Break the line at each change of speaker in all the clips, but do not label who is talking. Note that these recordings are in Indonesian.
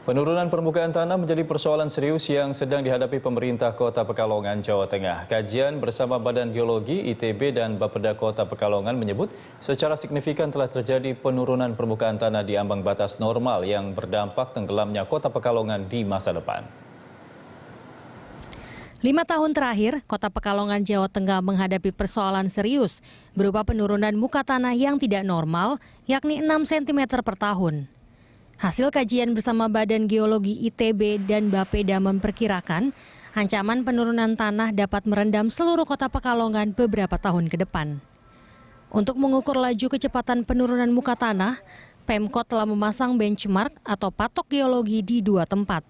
Penurunan permukaan tanah menjadi persoalan serius yang sedang dihadapi pemerintah Kota Pekalongan, Jawa Tengah. Kajian bersama Badan Geologi, ITB, dan Bapeda Kota Pekalongan menyebut secara signifikan telah terjadi penurunan permukaan tanah di ambang batas normal yang berdampak tenggelamnya Kota Pekalongan di masa depan.
5 tahun terakhir, Kota Pekalongan, Jawa Tengah menghadapi persoalan serius berupa penurunan muka tanah yang tidak normal, yakni 6 cm per tahun. Hasil kajian bersama Badan Geologi ITB dan Bapeda memperkirakan ancaman penurunan tanah dapat merendam seluruh Kota Pekalongan beberapa tahun ke depan. Untuk mengukur laju kecepatan penurunan muka tanah, Pemkot telah memasang benchmark atau patok geologi di 2 tempat.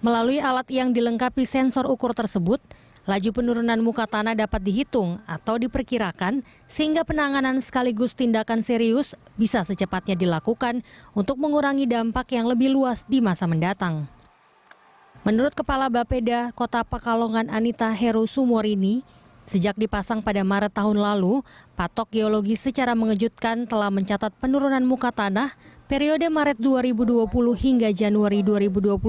Melalui alat yang dilengkapi sensor ukur tersebut, laju penurunan muka tanah dapat dihitung atau diperkirakan sehingga penanganan sekaligus tindakan serius bisa secepatnya dilakukan untuk mengurangi dampak yang lebih luas di masa mendatang. Menurut Kepala Bapeda Kota Pekalongan Anita Heru Sumorini, sejak dipasang pada Maret tahun lalu, patok geologi secara mengejutkan telah mencatat penurunan muka tanah periode Maret 2020 hingga Januari 2021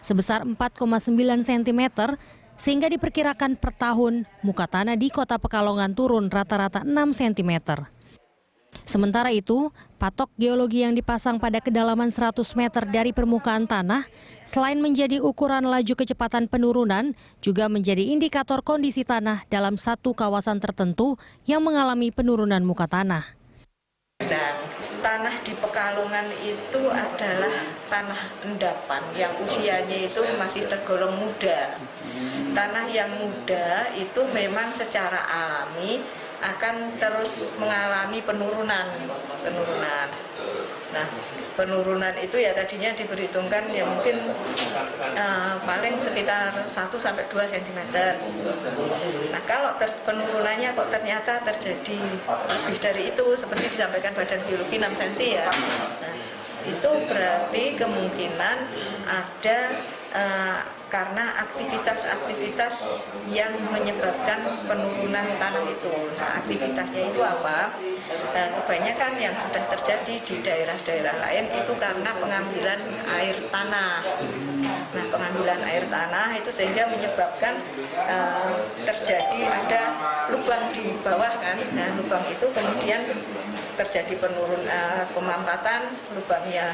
sebesar 4,9 cm, sehingga diperkirakan per tahun muka tanah di Kota Pekalongan turun rata-rata 6 cm. Sementara itu, patok geologi yang dipasang pada kedalaman 100 meter dari permukaan tanah, selain menjadi ukuran laju kecepatan penurunan, juga menjadi indikator kondisi tanah dalam satu kawasan tertentu yang mengalami penurunan muka tanah.
Dan tanah di Pekalongan itu adalah tanah endapan yang usianya itu masih tergolong muda. Tanah yang muda itu memang secara alami akan terus mengalami penurunan. Nah, penurunan itu ya tadinya diperhitungkan ya mungkin paling sekitar 1-2 cm. Nah, kalau penurunannya kok ternyata terjadi lebih dari itu seperti disampaikan Badan Geologi 6 cm ya. Nah, itu berarti kemungkinan ada karena aktivitas-aktivitas yang menyebabkan penurunan tanah itu. Nah, aktivitasnya itu apa? Kebanyakan yang sudah terjadi di daerah-daerah lain itu karena pengambilan air tanah. Nah, pengambilan air tanah itu sehingga menyebabkan terjadi ada lubang di bawah kan. Nah, lubang itu kemudian terjadi pemampatan, lubangnya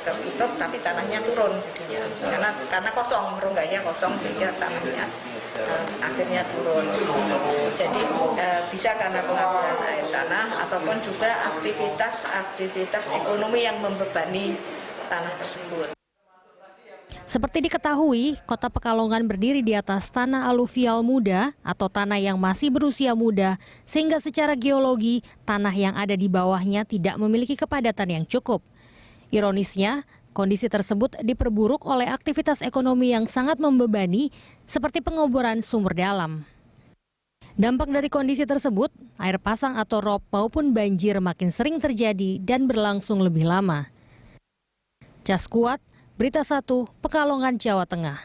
tertutup tapi tanahnya turun jadinya karena kosong, rongganya kosong sehingga tanahnya akhirnya turun. Jadi bisa karena pengambilan air tanah ataupun juga aktivitas ekonomi yang membebani tanah tersebut.
Seperti diketahui, Kota Pekalongan berdiri di atas tanah aluvial muda atau tanah yang masih berusia muda, sehingga secara geologi tanah yang ada di bawahnya tidak memiliki kepadatan yang cukup. Ironisnya, kondisi tersebut diperburuk oleh aktivitas ekonomi yang sangat membebani seperti pengoboran sumber dalam. Dampak dari kondisi tersebut, air pasang atau rob maupun banjir makin sering terjadi dan berlangsung lebih lama. Cas Kuat, Berita 1, Pekalongan, Jawa Tengah.